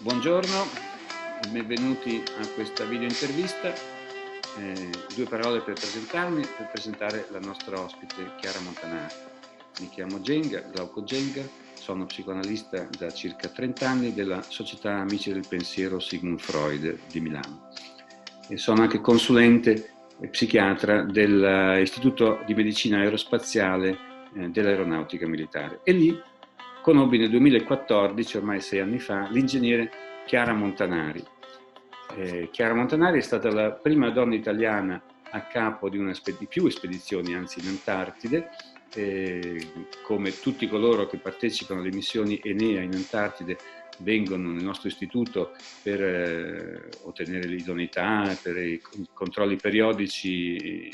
Buongiorno e benvenuti a questa video intervista. Due parole per presentarmi, per presentare la nostra ospite Chiara Montanari. Mi chiamo Glauco Genga, sono psicoanalista da circa 30 anni della Società Amici del Pensiero Sigmund Freud di Milano e sono anche consulente e psichiatra dell'Istituto di Medicina Aerospaziale dell'Aeronautica Militare. E lì conobbi nel 2014, ormai 6 anni fa, l'ingegnere Chiara Montanari. Chiara Montanari è stata la prima donna italiana a capo di più spedizioni, anzi in Antartide, come tutti coloro che partecipano alle missioni Enea in Antartide vengono nel nostro istituto per ottenere l'idoneità, per i controlli periodici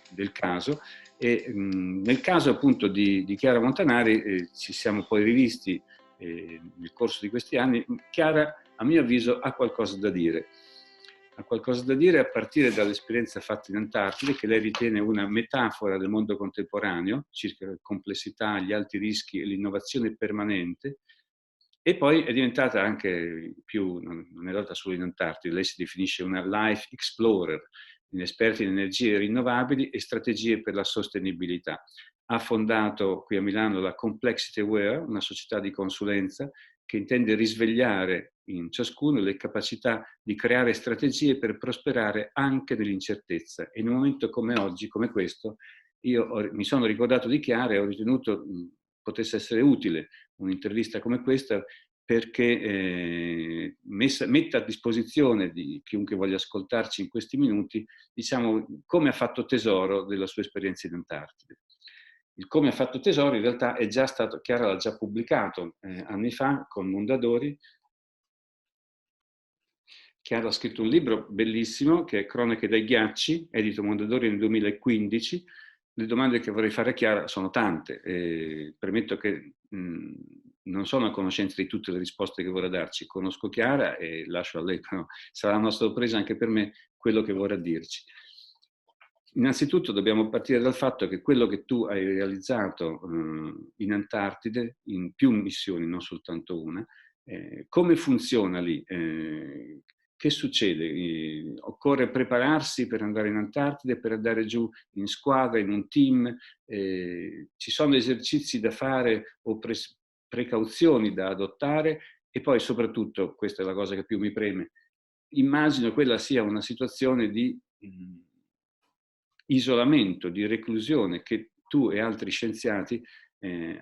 del caso. E nel caso appunto di Chiara Montanari ci siamo poi rivisti nel corso di questi anni. Chiara, a mio avviso, ha qualcosa da dire. Ha qualcosa da dire a partire dall'esperienza fatta in Antartide, che lei ritiene una metafora del mondo contemporaneo, circa la complessità, gli alti rischi e l'innovazione permanente. E poi è diventata anche più, non è andata solo in Antartide, lei si definisce una life explorer, esperta in energie rinnovabili e strategie per la sostenibilità. Ha fondato qui a Milano la Complexity Aware, una società di consulenza che intende risvegliare in ciascuno le capacità di creare strategie per prosperare anche nell'incertezza. E in un momento come oggi, come questo, io mi sono ricordato di Chiara e ho ritenuto potesse essere utile un'intervista come questa, perché metta a disposizione di chiunque voglia ascoltarci in questi minuti, diciamo, come ha fatto tesoro della sua esperienza in Antartide. Il come ha fatto tesoro in realtà è già stato, Chiara l'ha già pubblicato anni fa con Mondadori. Chiara ha scritto un libro bellissimo che è Cronache dai ghiacci, edito Mondadori nel 2015. Le domande che vorrei fare a Chiara sono tante. Premetto che non sono a conoscenza di tutte le risposte che vorrà darci. Conosco Chiara e lascio a lei, però sarà una sorpresa anche per me quello che vorrà dirci. Innanzitutto dobbiamo partire dal fatto che quello che tu hai realizzato in Antartide, in più missioni, non soltanto una, come funziona lì? Che succede? Occorre prepararsi per andare in Antartide, per andare giù in squadra, in un team? Ci sono esercizi da fare o precauzioni da adottare? E poi soprattutto, questa è la cosa che più mi preme, immagino quella sia una situazione di isolamento, di reclusione che tu e altri scienziati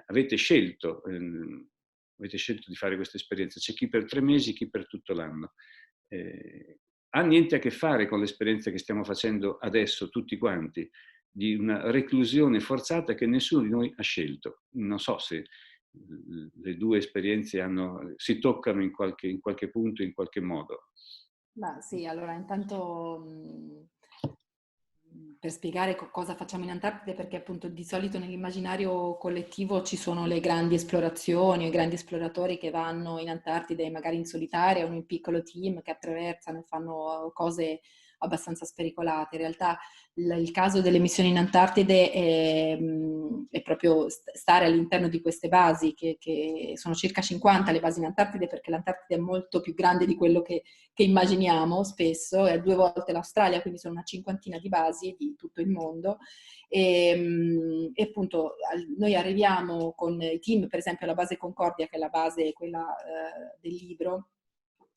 avete scelto di fare questa esperienza. C'è chi per 3 mesi, chi per tutto l'anno. Ha niente a che fare con l'esperienza che stiamo facendo adesso tutti quanti, di una reclusione forzata che nessuno di noi ha scelto. Non so se le due esperienze si toccano in qualche punto, in qualche modo. Beh, sì, allora intanto per spiegare cosa facciamo in Antartide, perché appunto di solito nell'immaginario collettivo ci sono le grandi esplorazioni, i grandi esploratori che vanno in Antartide magari in solitaria o in un piccolo team che attraversano e fanno cose abbastanza spericolate. In realtà il caso delle missioni in Antartide è proprio stare all'interno di queste basi, che sono circa 50 le basi in Antartide, perché l'Antartide è molto più grande di quello che immaginiamo spesso, è 2 volte l'Australia, quindi sono una cinquantina di basi di tutto il mondo. E appunto noi arriviamo con i team, per esempio alla base Concordia, che è la base quella del libro.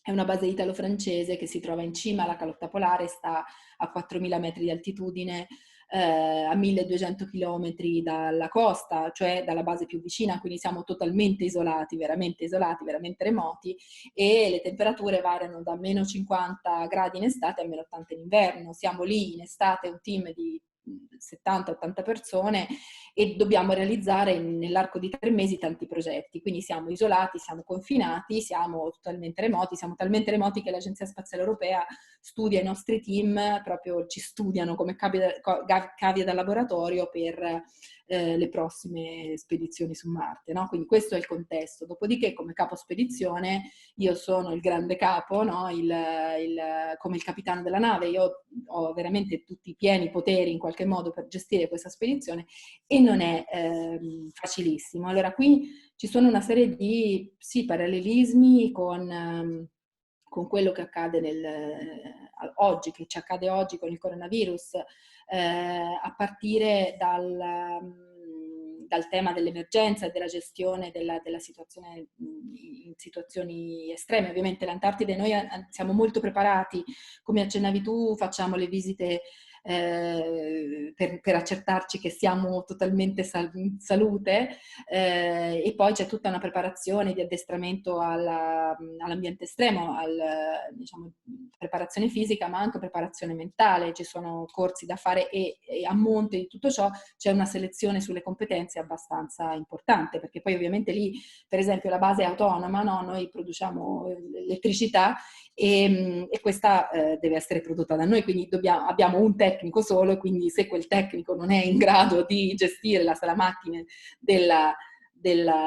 È una base italo-francese che si trova in cima alla calotta polare, sta a 4.000 metri di altitudine, a 1.200 chilometri dalla costa, cioè dalla base più vicina, quindi siamo totalmente isolati, veramente remoti, e le temperature variano da meno 50 gradi in estate a meno 80 in inverno. Siamo lì in estate, un team di 70-80 persone, e dobbiamo realizzare nell'arco di 3 mesi tanti progetti, quindi siamo isolati, siamo confinati, siamo totalmente remoti, siamo talmente remoti che l'Agenzia Spaziale Europea studia i nostri team, proprio ci studiano come cavie da laboratorio per le prossime spedizioni su Marte, no? Quindi questo è il contesto. Dopodiché, come capo spedizione, io sono il grande capo, no? Come il capitano della nave. Io ho veramente tutti i pieni poteri in qualche modo per gestire questa spedizione, e non è facilissimo. Allora qui ci sono una serie di parallelismi con quello che accade oggi, che ci accade oggi con il coronavirus, a partire dal tema dell'emergenza e della gestione della situazione in situazioni estreme. Ovviamente l'Antartide noi siamo molto preparati, come accennavi tu, facciamo le visite per accertarci che siamo totalmente in salute, e poi c'è tutta una preparazione di addestramento all'ambiente estremo, diciamo, preparazione fisica ma anche preparazione mentale. Ci sono corsi da fare e a monte di tutto ciò c'è una selezione sulle competenze abbastanza importante, perché poi ovviamente lì, per esempio, la base è autonoma, no? Noi produciamo elettricità e questa deve essere prodotta da noi, quindi abbiamo un tecnico solo, e quindi se quel tecnico non è in grado di gestire la sala macchine della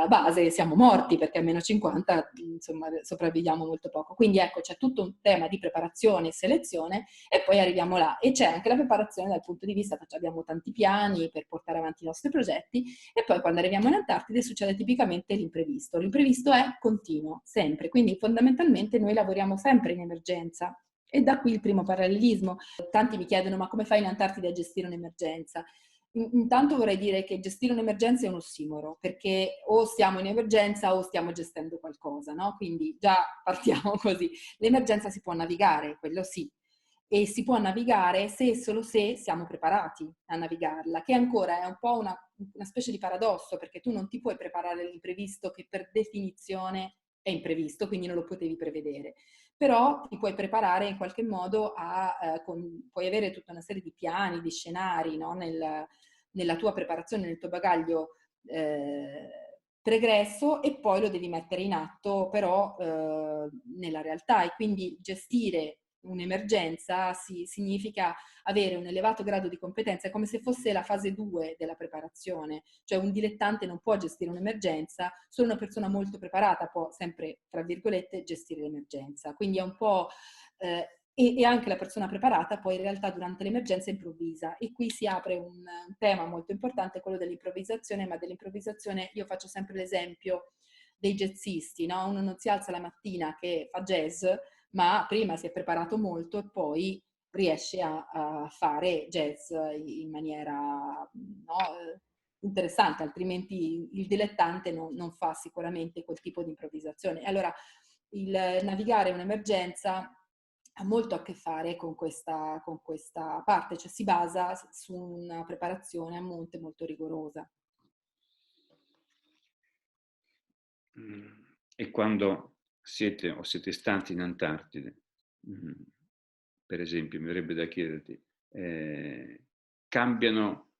base siamo morti, perché a meno 50 insomma sopravviviamo molto poco. Quindi ecco, c'è tutto un tema di preparazione e selezione, e poi arriviamo là, e c'è anche la preparazione dal punto di vista, abbiamo tanti piani per portare avanti i nostri progetti, e poi quando arriviamo in Antartide succede tipicamente l'imprevisto. L'imprevisto è continuo, sempre, quindi fondamentalmente noi lavoriamo sempre in emergenza. E da qui il primo parallelismo. Tanti mi chiedono: ma come fai in Antartide a gestire un'emergenza? Intanto vorrei dire che gestire un'emergenza è un ossimoro, perché o stiamo in emergenza o stiamo gestendo qualcosa, no? Quindi già partiamo così. L'emergenza si può navigare, quello sì, e si può navigare se e solo se siamo preparati a navigarla, che ancora è un po' una specie di paradosso, perché tu non ti puoi preparare all'imprevisto, che per definizione è imprevisto, quindi non lo potevi prevedere. Però ti puoi preparare in qualche modo puoi avere tutta una serie di piani, di scenari, no? Nella tua preparazione, nel tuo bagaglio pregresso, e poi lo devi mettere in atto però nella realtà, e quindi gestire un'emergenza significa avere un elevato grado di competenza, è come se fosse la fase 2 della preparazione, cioè un dilettante non può gestire un'emergenza, solo una persona molto preparata può, sempre tra virgolette, gestire l'emergenza. Quindi è un po' e anche la persona preparata poi in realtà durante l'emergenza improvvisa, e qui si apre un tema molto importante, quello dell'improvvisazione, ma dell'improvvisazione io faccio sempre l'esempio dei jazzisti, no? Uno non si alza la mattina che fa jazz, ma prima si è preparato molto e poi riesce a fare jazz in maniera, no, interessante, altrimenti il dilettante non fa sicuramente quel tipo di improvvisazione. Allora, il navigare un'emergenza ha molto a che fare con questa parte, cioè si basa su una preparazione a monte molto rigorosa. E quando siete stati in Antartide, per esempio, mi verrebbe da chiederti, cambiano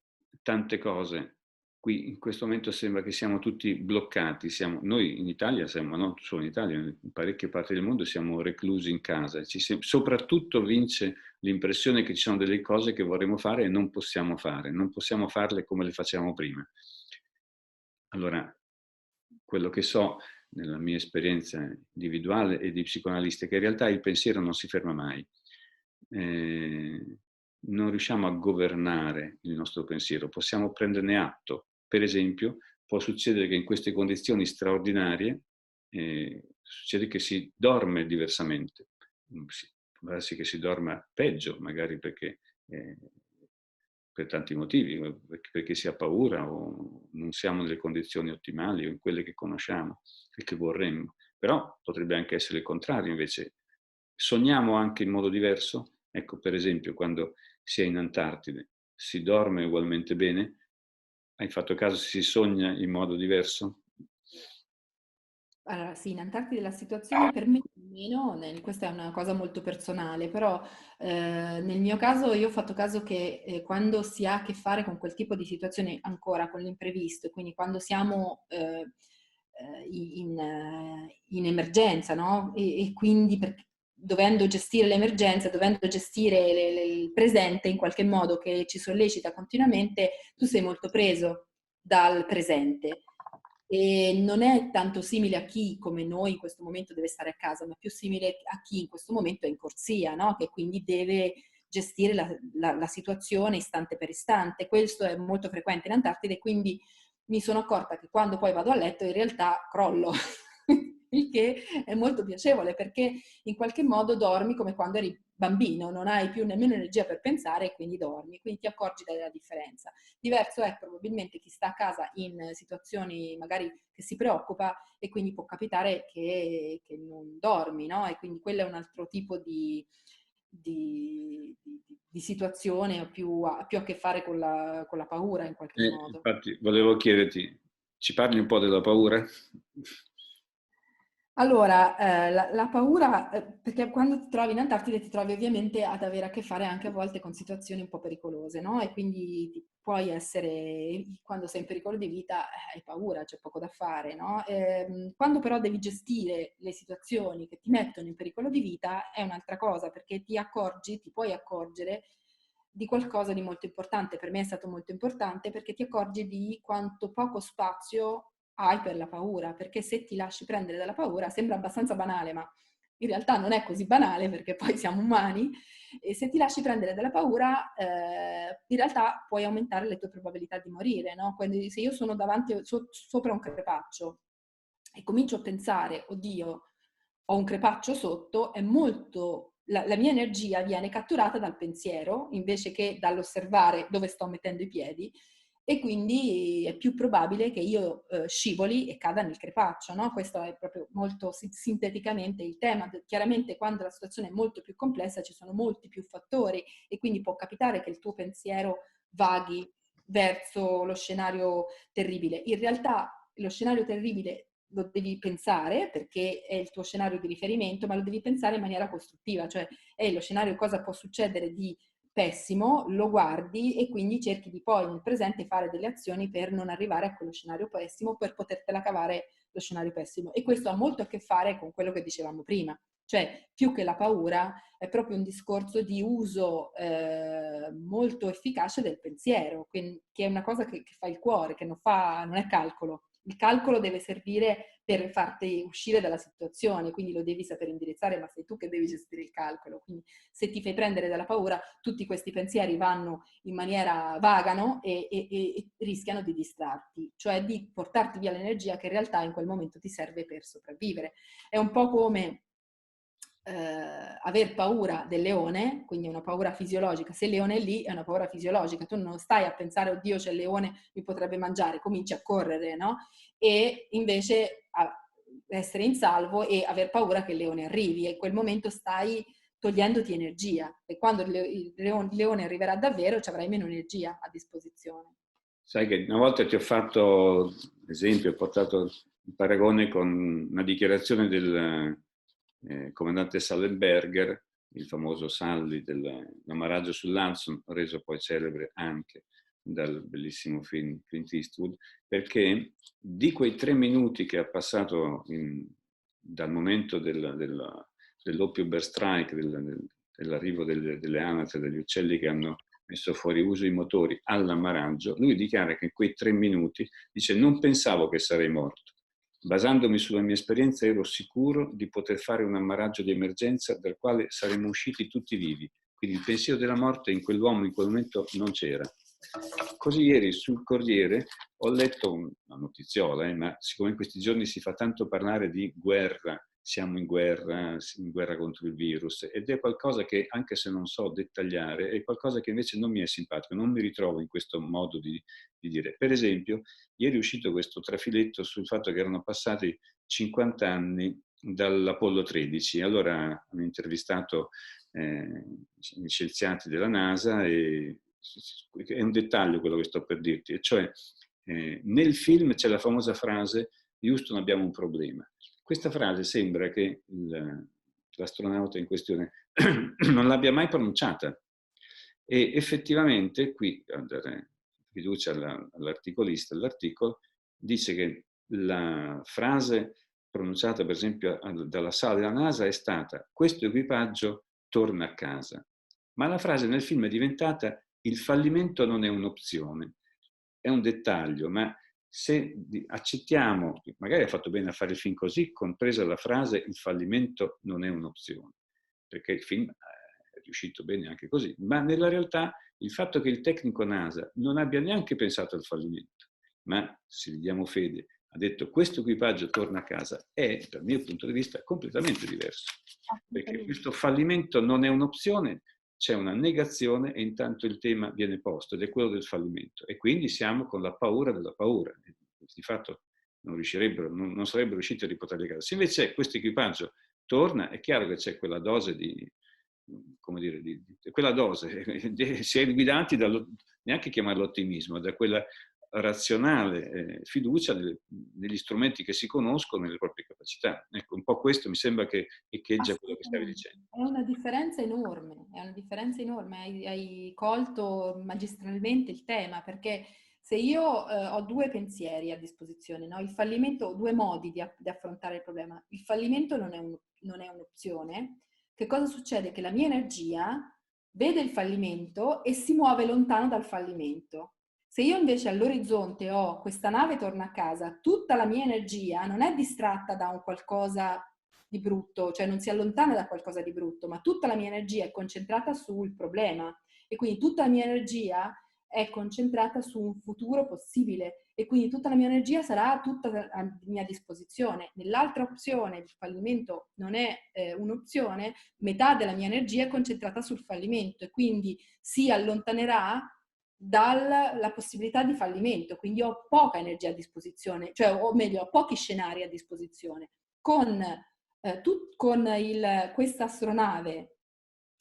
tante cose. Qui in questo momento sembra che siamo tutti bloccati, noi in Italia siamo, non solo in Italia, in parecchie parti del mondo siamo reclusi in casa, soprattutto vince l'impressione che ci sono delle cose che vorremmo fare e non possiamo farle come le facevamo prima. Allora, quello che so nella mia esperienza individuale e di psicoanalista è che in realtà il pensiero non si ferma mai. Non riusciamo a governare il nostro pensiero, possiamo prenderne atto. Per esempio, può succedere che in queste condizioni straordinarie succede che si dorme diversamente. Può darsi che si dorma peggio, magari perché per tanti motivi, perché si ha paura o non siamo nelle condizioni ottimali o in quelle che conosciamo e che vorremmo. Però potrebbe anche essere il contrario, invece. Sogniamo anche in modo diverso? Ecco, per esempio, quando si è in Antartide, si dorme ugualmente bene? Hai fatto caso se si sogna in modo diverso? Allora, sì, in Antartide la situazione per me, almeno, questa è una cosa molto personale, però nel mio caso io ho fatto caso che quando si ha a che fare con quel tipo di situazione, ancora con l'imprevisto, quindi quando siamo in emergenza, no? E quindi dovendo gestire l'emergenza, dovendo gestire il presente in qualche modo che ci sollecita continuamente, tu sei molto preso dal presente. E non è tanto simile a chi, come noi, in questo momento deve stare a casa, ma più simile a chi in questo momento è in corsia, no? Che quindi deve gestire la situazione istante per istante. Questo è molto frequente in Antartide, quindi mi sono accorta che quando poi vado a letto in realtà crollo, il che è molto piacevole perché in qualche modo dormi come quando eri bambino, non hai più nemmeno energia per pensare e quindi dormi, quindi ti accorgi della differenza. Diverso è probabilmente chi sta a casa in situazioni magari che si preoccupa e quindi può capitare che non dormi, no? E quindi quello è un altro tipo di situazione più a che fare con la paura in qualche modo. Infatti, volevo chiederti, ci parli un po' della paura? Allora, la paura, perché quando ti trovi in Antartide ti trovi ovviamente ad avere a che fare anche a volte con situazioni un po' pericolose, no? E quindi puoi essere, quando sei in pericolo di vita, hai paura, c'è poco da fare, no? Quando però devi gestire le situazioni che ti mettono in pericolo di vita è un'altra cosa, perché ti puoi accorgere di qualcosa di molto importante. Per me è stato molto importante perché ti accorgi di quanto poco spazio hai per la paura, perché se ti lasci prendere dalla paura sembra abbastanza banale, ma in realtà non è così banale perché poi siamo umani e se ti lasci prendere dalla paura in realtà puoi aumentare le tue probabilità di morire, no? Quindi se io sono davanti sopra un crepaccio e comincio a pensare, oddio, ho un crepaccio sotto, è molto la mia energia viene catturata dal pensiero invece che dall'osservare dove sto mettendo i piedi e quindi è più probabile che io scivoli e cada nel crepaccio, no? Questo è proprio molto sinteticamente il tema. Chiaramente quando la situazione è molto più complessa ci sono molti più fattori e quindi può capitare che il tuo pensiero vaghi verso lo scenario terribile. In realtà lo scenario terribile lo devi pensare perché è il tuo scenario di riferimento, ma lo devi pensare in maniera costruttiva, cioè è lo scenario cosa può succedere di pessimo, lo guardi e quindi cerchi di poi nel presente fare delle azioni per non arrivare a quello scenario pessimo, per potertela cavare lo scenario pessimo. E questo ha molto a che fare con quello che dicevamo prima, cioè più che la paura è proprio un discorso di uso molto efficace del pensiero, che è una cosa che fa il cuore, che non è calcolo. Il calcolo deve servire per farti uscire dalla situazione, quindi lo devi saper indirizzare, ma sei tu che devi gestire il calcolo. Quindi se ti fai prendere dalla paura, tutti questi pensieri vanno in maniera vagano e rischiano di distrarti, cioè di portarti via l'energia che in realtà in quel momento ti serve per sopravvivere. È un po' come aver paura del leone, quindi una paura fisiologica. Se il leone è lì, è una paura fisiologica. Tu non stai a pensare, oddio, c'è il leone, mi potrebbe mangiare, cominci a correre, no? E invece a essere in salvo e aver paura che il leone arrivi. E in quel momento stai togliendoti energia. E quando il leone arriverà davvero, ci avrai meno energia a disposizione. Sai che una volta ti ho fatto l'esempio, ho portato il paragone con una dichiarazione del comandante Sullenberger, il famoso Sully dell'ammaraggio sull'Hudson, reso poi celebre anche dal bellissimo film Clint Eastwood, perché di quei 3 minuti che ha passato dal momento dell'oppio bear strike, dell'arrivo delle anatre, degli uccelli che hanno messo fuori uso i motori all'ammaraggio, lui dichiara che in quei 3 minuti, dice, non pensavo che sarei morto. Basandomi sulla mia esperienza ero sicuro di poter fare un ammaraggio di emergenza dal quale saremmo usciti tutti vivi. Quindi il pensiero della morte in quell'uomo in quel momento non c'era. Così ieri sul Corriere ho letto una notiziola, ma siccome in questi giorni si fa tanto parlare di guerra, siamo in guerra contro il virus, ed è qualcosa che, anche se non so dettagliare, è qualcosa che invece non mi è simpatico, non mi ritrovo in questo modo di dire. Per esempio, ieri è uscito questo trafiletto sul fatto che erano passati 50 anni dall'Apollo 13. Allora hanno intervistato gli scienziati della NASA e è un dettaglio quello che sto per dirti, e cioè nel film c'è la famosa frase Houston abbiamo un problema. Questa frase sembra che l'astronauta in questione non l'abbia mai pronunciata e effettivamente qui, a dare fiducia all'articolista, l'articolo dice che la frase pronunciata per esempio dalla sala della NASA è stata questo equipaggio torna a casa, ma la frase nel film è diventata il fallimento non è un'opzione. È un dettaglio, ma se accettiamo, magari ha fatto bene a fare il film così, compresa la frase il fallimento non è un'opzione, perché il film riuscito bene anche così, ma nella realtà il fatto che il tecnico NASA non abbia neanche pensato al fallimento, ma, se gli diamo fede, ha detto questo equipaggio torna a casa, è, dal mio punto di vista, completamente diverso. Perché questo fallimento non è un'opzione, c'è una negazione e intanto il tema viene posto ed è quello del fallimento. E quindi siamo con la paura della paura. Di fatto non sarebbero riusciti a riportare a casa. Se invece questo equipaggio torna, è chiaro che c'è quella dose quella dose, si è guidati neanche chiamarlo ottimismo, da quella razionale fiducia negli strumenti che si conoscono e nelle proprie capacità. Ecco, un po' questo mi sembra che echeggia quello che stavi dicendo. È una differenza enorme, hai colto magistralmente il tema, perché se io ho due pensieri a disposizione, no? Il fallimento, due modi di affrontare il problema. Il fallimento non è un'opzione. Che cosa succede? Che la mia energia vede il fallimento e si muove lontano dal fallimento. Se io invece all'orizzonte ho questa nave torna a casa, tutta la mia energia non è distratta da un qualcosa di brutto, cioè non si allontana da qualcosa di brutto, ma tutta la mia energia è concentrata sul problema e quindi tutta la mia energia è concentrata su un futuro possibile e quindi tutta la mia energia sarà tutta a mia disposizione. Nell'altra opzione, il fallimento non è un'opzione, metà della mia energia è concentrata sul fallimento e quindi si allontanerà dalla possibilità di fallimento, quindi ho poca energia a disposizione, cioè o meglio, ho pochi scenari a disposizione. Con questa astronave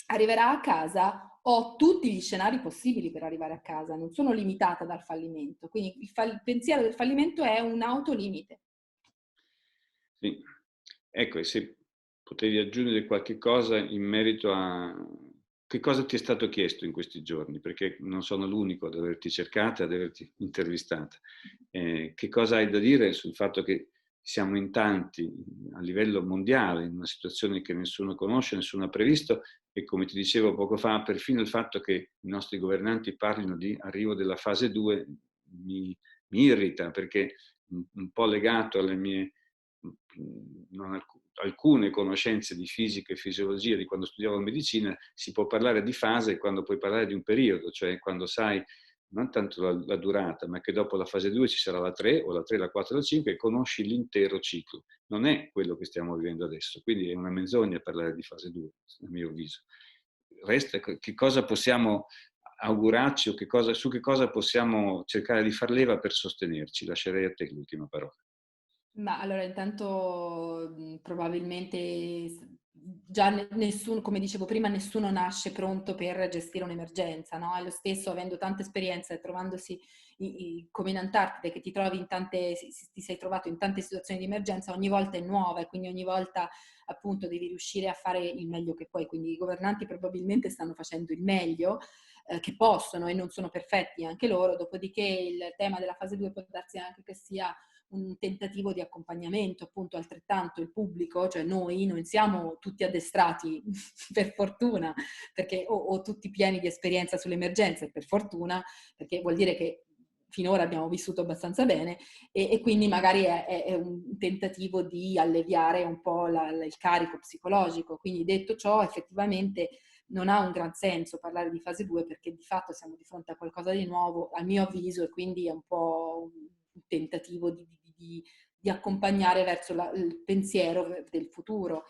arriverà a casa, ho tutti gli scenari possibili per arrivare a casa, non sono limitata dal fallimento. Quindi il pensiero del fallimento è un autolimite. Sì. Ecco, e se potevi aggiungere qualche cosa in merito a che cosa ti è stato chiesto in questi giorni, perché non sono l'unico ad averti cercata, ad averti intervistata. Che cosa hai da dire sul fatto che siamo in tanti a livello mondiale, in una situazione che nessuno conosce, nessuno ha previsto, e come ti dicevo poco fa, perfino il fatto che i nostri governanti parlino di arrivo della fase 2 mi irrita, perché un po' legato alle mie alcune conoscenze di fisica e fisiologia di quando studiavo medicina, si può parlare di fase quando puoi parlare di un periodo, cioè quando sai non tanto la durata, ma che dopo la fase 2 ci sarà la 3 o la 3, la 4, la 5 e conosci l'intero ciclo. Non è quello che stiamo vivendo adesso, quindi è una menzogna parlare di fase 2, a mio avviso. Resta che cosa possiamo augurarci o su che cosa possiamo cercare di far leva per sostenerci. Lascerei a te l'ultima parola. Ma allora intanto probabilmente già nessuno, come dicevo prima, nessuno nasce pronto per gestire un'emergenza, no? È lo stesso avendo tanta esperienza e trovandosi come in Antartide, che ti sei trovato in tante situazioni di emergenza, ogni volta è nuova e quindi ogni volta appunto devi riuscire a fare il meglio che puoi. Quindi i governanti probabilmente stanno facendo il meglio che possono e non sono perfetti anche loro, dopodiché il tema della fase 2 può darsi anche che sia un tentativo di accompagnamento, appunto altrettanto il pubblico, cioè noi non siamo tutti addestrati per fortuna, perché o tutti pieni di esperienza sulle emergenze per fortuna, perché vuol dire che finora abbiamo vissuto abbastanza bene e quindi magari è un tentativo di alleviare un po' il carico psicologico. Quindi detto ciò, effettivamente non ha un gran senso parlare di fase 2 perché di fatto siamo di fronte a qualcosa di nuovo, a mio avviso, e quindi è un po' un tentativo di accompagnare verso il pensiero del futuro.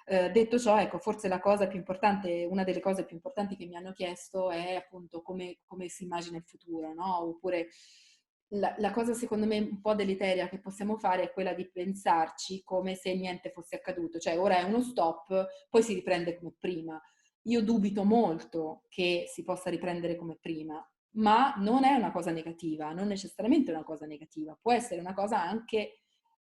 Detto ciò, ecco, forse la cosa più importante, una delle cose più importanti che mi hanno chiesto è appunto come si immagina il futuro, no? Oppure la cosa secondo me un po' deleteria che possiamo fare è quella di pensarci come se niente fosse accaduto, cioè ora è uno stop, poi si riprende come prima. Io dubito molto che si possa riprendere come prima, ma non è una cosa negativa, non necessariamente una cosa negativa, può essere una cosa anche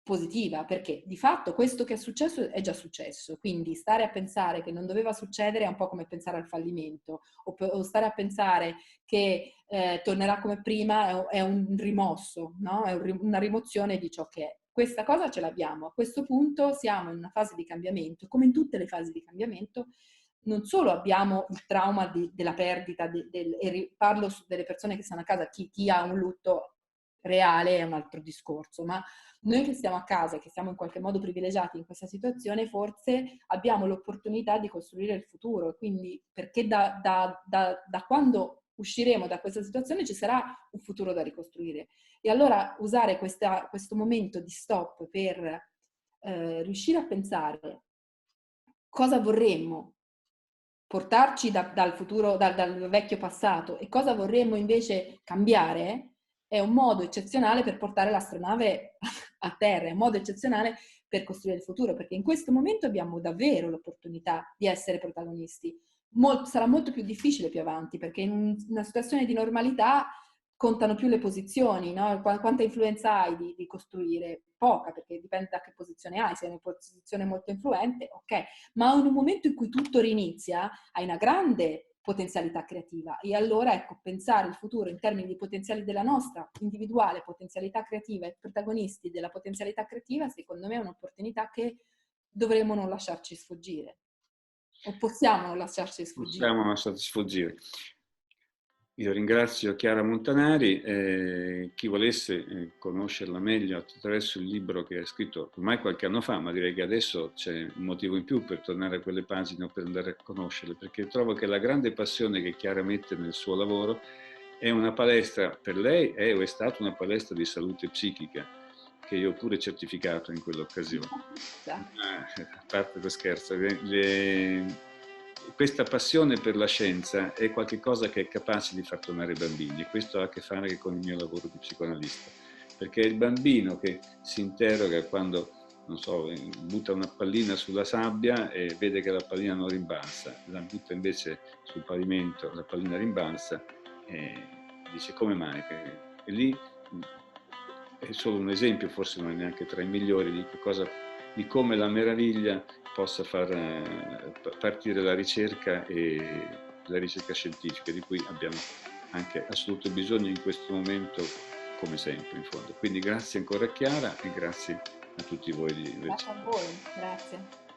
positiva, perché di fatto questo che è successo è già successo, quindi stare a pensare che non doveva succedere è un po' come pensare al fallimento, o stare a pensare che tornerà come prima è un rimosso, no? È una rimozione di ciò che è. Questa cosa ce l'abbiamo, a questo punto siamo in una fase di cambiamento, come in tutte le fasi di cambiamento, non solo abbiamo il trauma della perdita, e parlo delle persone che stanno a casa, chi ha un lutto reale è un altro discorso, ma noi che stiamo a casa, che siamo in qualche modo privilegiati in questa situazione, forse abbiamo l'opportunità di costruire il futuro, quindi perché da quando usciremo da questa situazione ci sarà un futuro da ricostruire. E allora usare questo momento di stop per riuscire a pensare cosa vorremmo portarci dal futuro, dal vecchio passato e cosa vorremmo invece cambiare, è un modo eccezionale per portare l'astronave a terra, è un modo eccezionale per costruire il futuro, perché in questo momento abbiamo davvero l'opportunità di essere protagonisti. Sarà molto più difficile più avanti, perché in una situazione di normalità contano più le posizioni, no? Quanta influenza hai di costruire? Poca, perché dipende da che posizione hai, se hai una posizione molto influente, ok, ma in un momento in cui tutto rinizia hai una grande potenzialità creativa e allora ecco, pensare il futuro in termini di potenziali della nostra individuale potenzialità creativa e protagonisti della potenzialità creativa, secondo me è un'opportunità che dovremmo non lasciarci sfuggire, o possiamo non lasciarci sfuggire. Possiamo lasciarci sfuggire. Io ringrazio Chiara Montanari, chi volesse conoscerla meglio attraverso il libro che ha scritto ormai qualche anno fa, ma direi che adesso c'è un motivo in più per tornare a quelle pagine o per andare a conoscerle, perché trovo che la grande passione che Chiara mette nel suo lavoro è una palestra, per lei è o è stata una palestra di salute psichica, che io ho pure certificato in quell'occasione. A parte lo scherzo, questa passione per la scienza è qualcosa che è capace di far tornare i bambini e questo ha a che fare con il mio lavoro di psicoanalista, perché è il bambino che si interroga quando, non so, butta una pallina sulla sabbia e vede che la pallina non rimbalza, la butta invece sul pavimento, la pallina rimbalza e dice come mai? E lì è solo un esempio, forse non è neanche tra i migliori, di come la meraviglia possa far partire la ricerca e la ricerca scientifica, di cui abbiamo anche assoluto bisogno in questo momento, come sempre in fondo. Quindi grazie ancora Chiara e grazie a tutti voi. Grazie a voi, grazie.